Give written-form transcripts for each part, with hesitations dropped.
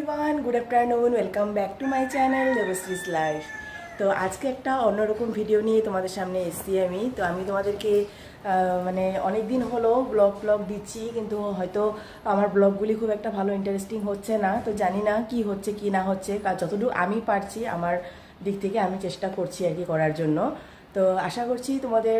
Everyone good afternoon welcome back to my channel Devashree's life. तो आज के एक अन्यरकम भिडियो नहीं तुम्हारे सामने एसेছি तो আমি তোমাদেরকে মানে অনেক দিন হলো ব্লগ দিচ্ছি কিন্তু হয়তো আমার ব্লগগুলি খুব একটা ভালো ইন্টারেস্টিং হচ্ছে না। তো জানি না কি হচ্ছে কি না হচ্ছে, যতটুকু আমি পারছি আমার দিক থেকে আমি চেষ্টা করছি আর কি করার জন্য। তো আশা করছি তোমাদের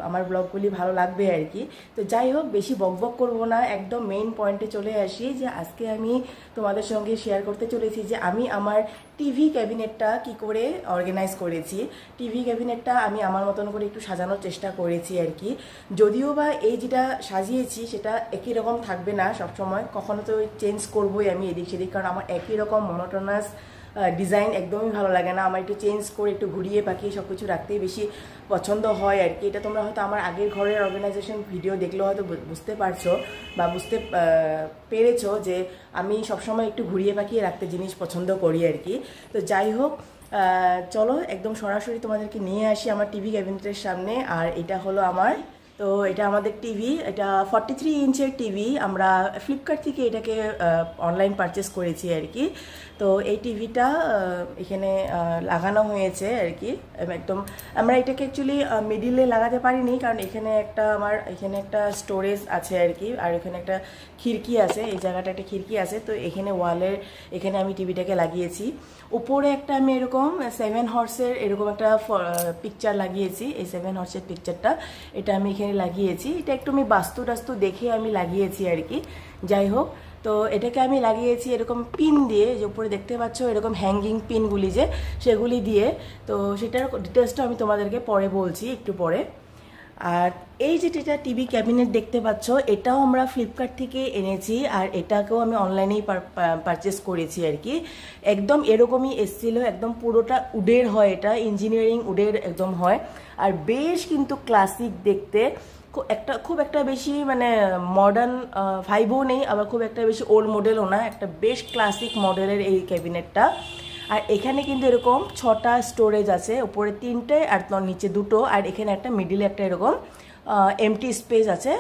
আমার ব্লগগুলি ভালো লাগবে আর কি। তো যাই হোক বেশি বকবক করব না, একদম মেইন পয়েন্টে চলে আসি যে আজকে আমি তোমাদের সঙ্গে শেয়ার করতে চলেছি যে আমি আমার টিভি ক্যাবিনেটটা কি করে অর্গানাইজ করেছি। টিভি ক্যাবিনেটটা আমি আমার মতন করে একটু সাজানোর চেষ্টা করেছি আর কি। যদিও বা এই যেটা সাজিয়েছি সেটা একই রকম থাকবে না সবসময়, কখনো তো চেঞ্জ করবোই আমি এদিক সেদিক, কারণ আমার একই রকম মনোটোনাস ডিজাইন একদমই ভালো লাগে না। আমার একটু চেঞ্জ করে একটু ঘুরিয়ে পাকিয়ে সব কিছু রাখতেই বেশি পছন্দ হয় আর কি। এটা তোমরা হয়তো আমার আগের ঘরের অর্গানাইজেশন ভিডিও দেখলেও হয়তো বুঝতে পারছো বা বুঝতে পেরেছো যে আমি সবসময় একটু ঘুরিয়ে পাকিয়ে রাখতে জিনিস পছন্দ করি আর কি। তো যাই হোক চলো একদম সরাসরি তোমাদেরকে নিয়ে আসি আমার টিভি ক্যাবিনেটের সামনে। আর এটা হলো আমার, তো এটা আমাদের টিভি, এটা 43 ইঞ্চের টিভি। আমরা ফ্লিপকার্ট থেকে এটাকে অনলাইন পারচেস করেছি আর কি। তো এই টিভিটা এখানে লাগানো হয়েছে আর কি। একদম আমরা এটাকে অ্যাকচুয়ালি মিডিলে লাগাতে পারিনি, কারণ এখানে একটা স্টোরেজ আছে আর কি, আর এখানে একটা খিড়কি আছে, এই জায়গাটা একটা খিড়কি আছে। তো এখানে ওয়ালের এখানে আমি টিভিটাকে লাগিয়েছি। উপরে একটা আমি এরকম 7 হর্সের এরকম একটা পিকচার লাগিয়েছি। এই 7 হর্সের পিকচারটা এটা আমি এখানে লাগিয়েছি। এটা একটু আমি বাস্তু দেখে আমি লাগিয়েছি আর কি। যাই হোক তো এটাকে আমি লাগিয়েছি এরকম পিন দিয়ে, যে উপরে দেখতে পাচ্ছ এরকম হ্যাঙ্গিং পিনগুলি যে সেগুলি দিয়ে। তো সেটার ডিটেলসটা আমি তোমাদেরকে পরে বলছি একটু পরে। আর এই যেটা টিভি ক্যাবিনেট দেখতে পাচ্ছ এটাও আমরা ফ্লিপকার্ট থেকে এনেছি, আর এটাকেও আমি অনলাইনেই পারচেস করেছি আর কি। একদম এরকমই এসেছিলো, একদম পুরোটা উডের হয়, এটা ইঞ্জিনিয়ারিং উডের একদম হয়। আর বেশ কিন্তু ক্লাসিক দেখতে, খুব একটা বেশি মানে মডার্ন ভাইবও নেই, আবার খুব একটা বেশি ওল্ড মডেলও না, একটা বেশ ক্লাসিক মডেলের এই ক্যাবিনেটটা। আর এখানে কিন্তু এরকম 6টা স্টোরেজ আছে, উপরে 3টে আর নিচে 2টো, আর এখানে একটা মিডিলে একটা এরকম এমটি স্পেস আছে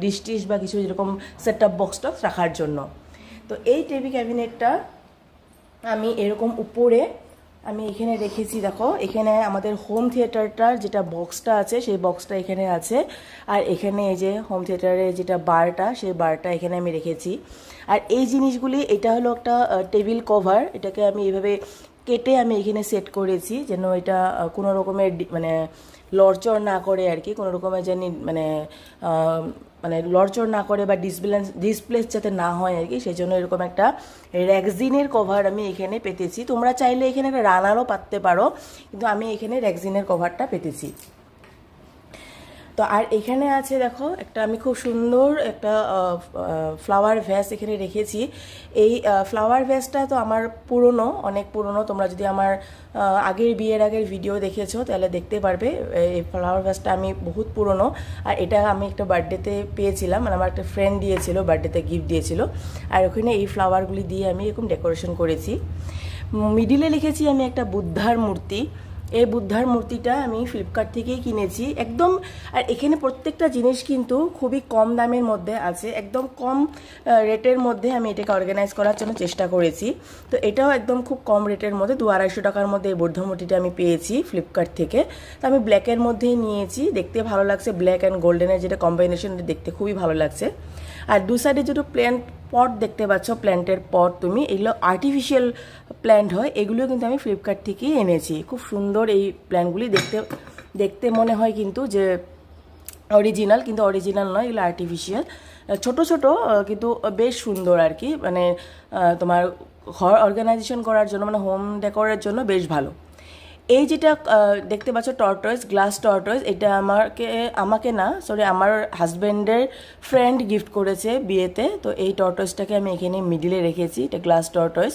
ডিশ বা কিছু এরকম সেট আপ বক্সটা রাখার জন্য। তো এই টিভি ক্যাবিনেটটা আমি এরকম উপরে আমি এখানে রেখেছি। দেখো এখানে আমাদের হোম থিয়েটারটার যেটা বক্সটা আছে সেই বক্সটা এখানে আছে, আর এখানে এই যে হোম থিয়েটারের যেটা বারটা সেই বারটা এখানে আমি রেখেছি। আর এই জিনিসগুলি, এটা হলো একটা টেবিল কভার, এটাকে আমি এইভাবে কেটে আমি এখানে সেট করেছি যেন এটা কোনো রকমের মানে লড়চড় না করে আর কি, কোনো রকমের জানি মানে লড়চড় না করে বা ডিসপ্লেস যাতে না হয় আর কি, সেই জন্য এরকম একটা র্যাগজিনের কভার আমি এখানে পেতেছি। তোমরা চাইলে এখানে একটা রানারও পাততে পারো, কিন্তু আমি এখানে র্যাগজিনের কভারটা পেতেছি। তো আর এখানে আছে দেখো একটা আমি খুব সুন্দর একটা ফ্লাওয়ার ভ্যাস এখানে রেখেছি। এই ফ্লাওয়ার ভ্যাসটা তো আমার পুরনো, অনেক পুরনো। তোমরা যদি আমার বিয়ের আগের ভিডিও দেখেছো তাহলে দেখতে পারবে এই ফ্লাওয়ার ভ্যাসটা আমি বহুত পুরনো। আর এটা আমি একটা বার্থডেতে পেয়েছিলাম, মানে আমার একটা ফ্রেন্ড দিয়েছিল, বার্থডেতে গিফট দিয়েছিল। আর ওখানে এই ফ্লাওয়ারগুলি দিয়ে আমি এরকম ডেকোরেশন করেছি। মিডিলে লিখেছি আমি একটা বুদ্ধার মূর্তি। এই বুদ্ধার মূর্তিটা আমি ফ্লিপকার্ট থেকেই কিনেছি একদম। আর এখানে প্রত্যেকটা জিনিস কিন্তু খুবই কম দামের মধ্যে আছে, একদম কম রেটের মধ্যে আমি এটাকে অর্গানাইজ করার জন্য চেষ্টা করেছি। তো এটাও একদম খুব কম রেটের মধ্যে 200-250 টাকার মধ্যে এই বুদ্ধ মূর্তিটা আমি পেয়েছি ফ্লিপকার্ট থেকে। তো আমি ব্ল্যাকের মধ্যেই নিয়েছি, দেখতে ভালো লাগছে, ব্ল্যাক অ্যান্ড গোল্ডেনের যেটা কম্বিনেশন দেখতে খুবই ভালো লাগছে। আর দু সাইডে যেটা প্ল্যান্ট পট দেখতে পাচ্ছ, প্ল্যান্টের পট, তুমি এগুলো আর্টিফিশিয়াল প্ল্যান্ট হয়, এগুলো কিন্তু আমি ফ্লিপকার্ট থেকেই এনেছি। খুব সুন্দর এই প্ল্যান্টগুলি দেখতে মনে হয় কিন্তু যে অরিজিনাল, কিন্তু অরিজিনাল নয়, এগুলো আর্টিফিশিয়াল, ছোট ছোট কিন্তু বেশ সুন্দর আর কি। মানে তোমার ঘর অর্গানাইজেশন করার জন্য, মানে হোম ডেকোরের জন্য বেশ ভালো। এই যেটা দেখতে পাচ্ছ টর্টয়েস, গ্লাস টর্টয়েস, এটা আমাকে না সরি আমার হাজব্যান্ডের ফ্রেন্ড গিফট করেছে বিয়েতে। তো এই টর্টয়েসটাকে আমি এখানে মিডিলে রেখেছি, এটা গ্লাস টর্টয়েস,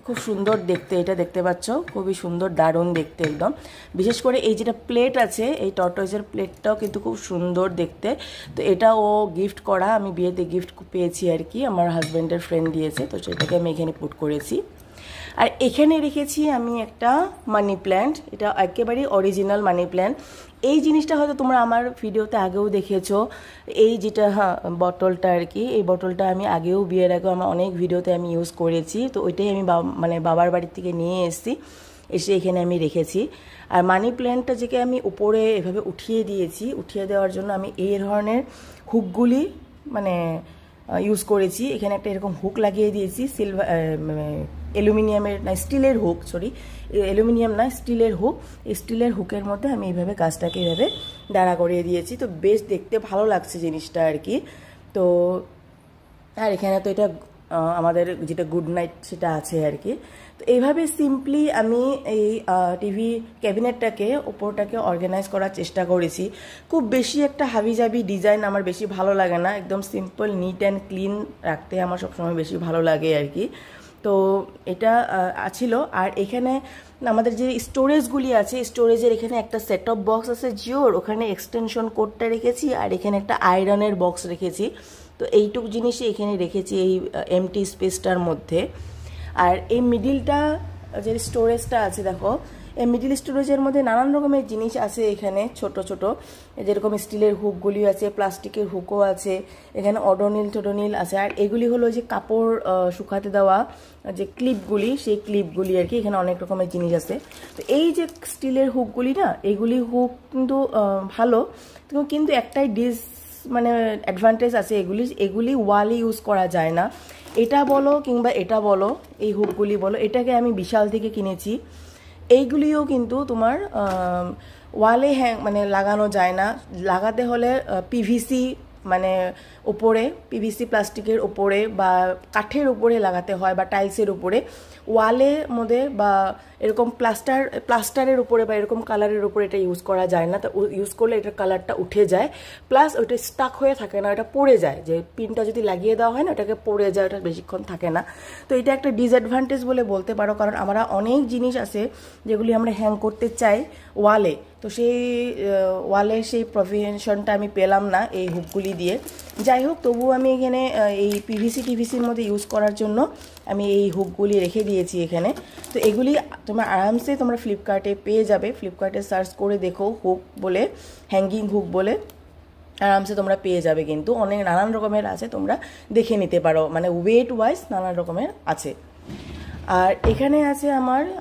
খুব সুন্দর দেখতে। এটা দেখতে পাচ্ছ খুবই সুন্দর, দারুণ দেখতে একদম। বিশেষ করে এই যেটা প্লেট আছে, এই টর্টয়েসের প্লেটটাও কিন্তু খুব সুন্দর দেখতে। তো এটা ও গিফট করা, আমি বিয়েতে গিফট পেয়েছি আর কি, আমার হাজব্যান্ডের ফ্রেন্ড দিয়েছে, তো সেটাকে আমি এখানে পুট করেছি। আর এখানে রেখেছি আমি একটা মানি প্ল্যান্ট, এটা একেবারেই অরিজিনাল মানি প্ল্যান্ট। এই জিনিসটা হয়তো তোমরা আমার ভিডিওতে আগেও দেখেছো, এই যেটা বটলটা আর কি, এই বটলটা আমি আগেও বিয়ের আগেও আমার অনেক ভিডিওতে আমি ইউজ করেছি। তো ওইটাই আমি মানে বাবার বাড়ির থেকে নিয়ে এসেছি, এসে এখানে আমি রেখেছি। আর মানি প্ল্যান্টটা যেকে আমি উপরে এভাবে উঠিয়ে দিয়েছি, উঠিয়ে দেওয়ার জন্য আমি এই ধরনের হুকগুলি মানে ইউজ করেছি। এখানে একটা এরকম হুক লাগিয়ে দিয়েছি, সিলভার অ্যালুমিনিয়ামের না স্টিলের হুক, সরি অ্যালুমিনিয়াম না স্টিলের হুক। এই স্টিলের হুকের মধ্যে আমি এইভাবে গাছটাকে এইভাবে দাঁড়া করিয়ে দিয়েছি। তো বেশ দেখতে ভালো লাগছে জিনিসটা আর কি। তো আর এখানে তো এটা আমাদের যেটা গুড নাইট সেটা আছে আর কি। তো এইভাবে সিম্পলি আমি এই টিভি ক্যাবিনেটটাকে উপরটাকে অর্গানাইজ করার চেষ্টা করেছি। খুব বেশি একটা হাবিজাবি ডিজাইন আমার বেশি ভালো লাগে না, একদম সিম্পল নিট অ্যান্ড ক্লিন রাখতে আমার সবসময় বেশি ভালো লাগে আর কি। তো এটা ছিল। আর এখানে আমাদের যে স্টোরেজগুলি আছে, স্টোরেজের এখানে একটা সেট অফ বক্স আছে জিওর, ওখানে এক্সটেনশন কোডটা রেখেছি, আর এখানে একটা আয়রনের বক্স রেখেছি। তো এইটুকু জিনিসই এখানে রেখেছি এই এমটি স্পেসটার মধ্যে। আর এই মিডিলটা যে স্টোরেজটা আছে দেখো, এই মিডিল স্টোরেজের মধ্যে নানান রকমের জিনিস আছে এখানে, ছোট ছোট যেরকম স্টিলের হুকগুলি আছে, প্লাস্টিকের হুকও আছে, এখানে অডোনিল টোডোনিল আছে। আর এগুলি হলো যে কাপড় শুকাতে দেওয়া যে ক্লিপগুলি, সেই ক্লিপগুলি আর কি। এখানে অনেক রকমের জিনিস আছে। তো এই যে স্টিলের হুকগুলি না, এইগুলি হুক কিন্তু ভালো, কিন্তু একটাই মানে অ্যাডভান্টেজ আছে, এগুলি ওয়ালে ইউজ করা যায় না। এটা বলো কিংবা এটা বলো, এই হুকগুলি বলো, এটাকে আমি বিশাল থেকে কিনেছি। এইগুলিও কিন্তু তোমার ওয়ালে মানে লাগানো যায় না। লাগাতে হলে পিভিসি মানে উপরে, পিভিসি প্লাস্টিকের উপরে বা কাঠের উপরে লাগাতে হয়, বা টাইলসের উপরে। ওয়ালের মধ্যে বা এরকম প্লাস্টারের উপরে বা এরকম কালারের উপরে এটা ইউজ করা যায় না। তো ইউজ করলে এটার কালারটা উঠে যায়, প্লাস ওইটা স্টাক হয়ে থাকে না, ওটা পড়ে যায়। যে পিনটা যদি লাগিয়ে দেওয়া হয় না, ওটাকে পড়ে যায়, ওটা বেশিক্ষণ থাকে না। তো এটা একটা ডিসঅ্যাডভান্টেজ বলে বলতে পারো, কারণ আমরা অনেক জিনিস আছে যেগুলি আমরা হ্যাং করতে চাই ওয়ালে, তো সেই ওয়ালে সেই প্রভিশনটা আমি পেলাম না এই হুকগুলি দিয়ে। যাই হোক, তবুও আমি এখানে এই টিভিসির মধ্যে ইউজ করার জন্য আমি এই হুকগুলি রেখে দিয়েছি এখানে। তো এগুলি তোমরা আরামসে তোমরা ফ্লিপকার্টে পেয়ে যাবে, ফ্লিপকার্টে সার্চ করে দেখো হুক বলে, হ্যাঙ্গিং হুক বলে, আরামসে তোমরা পেয়ে যাবে। কিন্তু অনেক নানান রকমের আছে, তোমরা দেখে নিতে পারো, মানে ওয়েট ওয়াইজ নানান রকমের আছে। আর এখানে আছে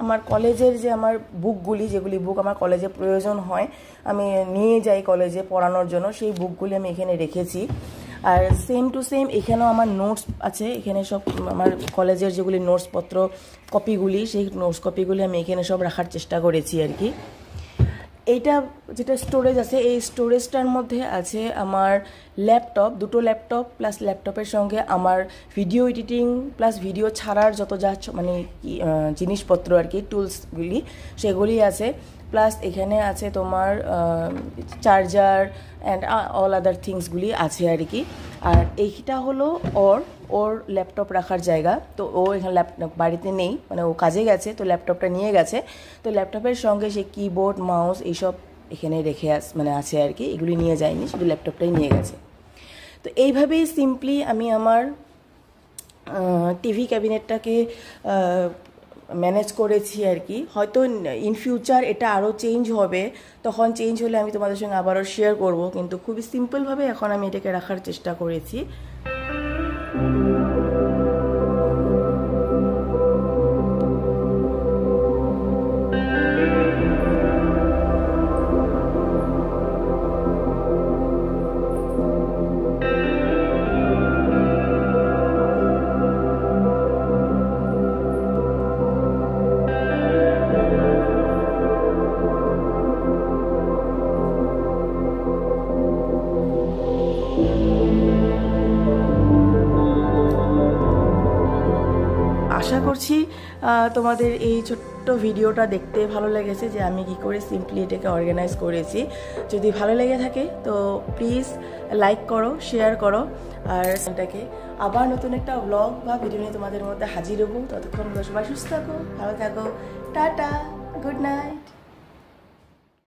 আমার কলেজের যে আমার বুকগুলি, যেগুলি বুক আমার কলেজে প্রয়োজন হয়, আমি নিয়ে যাই কলেজে পড়ানোর জন্য, সেই বুকগুলি আমি এখানে রেখেছি। আর সেম টু সেম এখানেও আমার নোটস আছে, এখানে সব আমার কলেজের যেগুলি নোটসপত্র কপিগুলি, সেই নোটস কপিগুলি আমি এখানে সব রাখার চেষ্টা করেছি আর কি। এইটা যেটা স্টোরেজ আছে, এই স্টোরেজটার মধ্যে আছে আমার ল্যাপটপ, দুটো ল্যাপটপ, প্লাস ল্যাপটপের সঙ্গে আমার ভিডিও এডিটিং প্লাস ভিডিও ছাড়ার যত যা মানে জিনিসপত্র আর কি, টুলসগুলি সেগুলি আছে। প্লাস এখানে আছে তোমার চার্জার অ্যান্ড অল আদার থিংসগুলি আছে আর কি। আর এইটা হলো ওর ল্যাপটপ রাখার জায়গা। তো ও এখানে ল্যাপটপ বাড়িতে নেই, মানে ও কাজে গেছে, তো ল্যাপটপটা নিয়ে গেছে। তো ল্যাপটপের সঙ্গে সে কিবোর্ড মাউস এইসব এখানে রেখে মানে আছে আর কি, এগুলি নিয়ে যায়নি, শুধু ল্যাপটপটাই নিয়ে গেছে। তো এইভাবেই সিম্পলি আমি আমার টিভি ক্যাবিনেটটাকে ম্যানেজ করেছি আর কি। হয়তো ইন ফিউচার এটা আরও চেঞ্জ হবে, তখন চেঞ্জ হলে আমি তোমাদের সঙ্গে আবারও শেয়ার করব, কিন্তু খুবই সিম্পলভাবে এখন আমি এটাকে রাখার চেষ্টা করেছি। আশা করছি তোমাদের এই ছোট্ট ভিডিওটা দেখতে ভালো লেগেছে, যে আমি কি করে সিম্পলি এটাকে অর্গানাইজ করেছি। যদি ভালো লেগে থাকে তো প্লিজ লাইক করো, শেয়ার করো। আর এটাকে আবার নতুন একটা ব্লগ বা ভিডিও নিয়ে তোমাদের মধ্যে হাজির হবো। ততক্ষণ সবাই সুস্থ থাকো, ভালো থাকো, টাটা, গুড নাইট।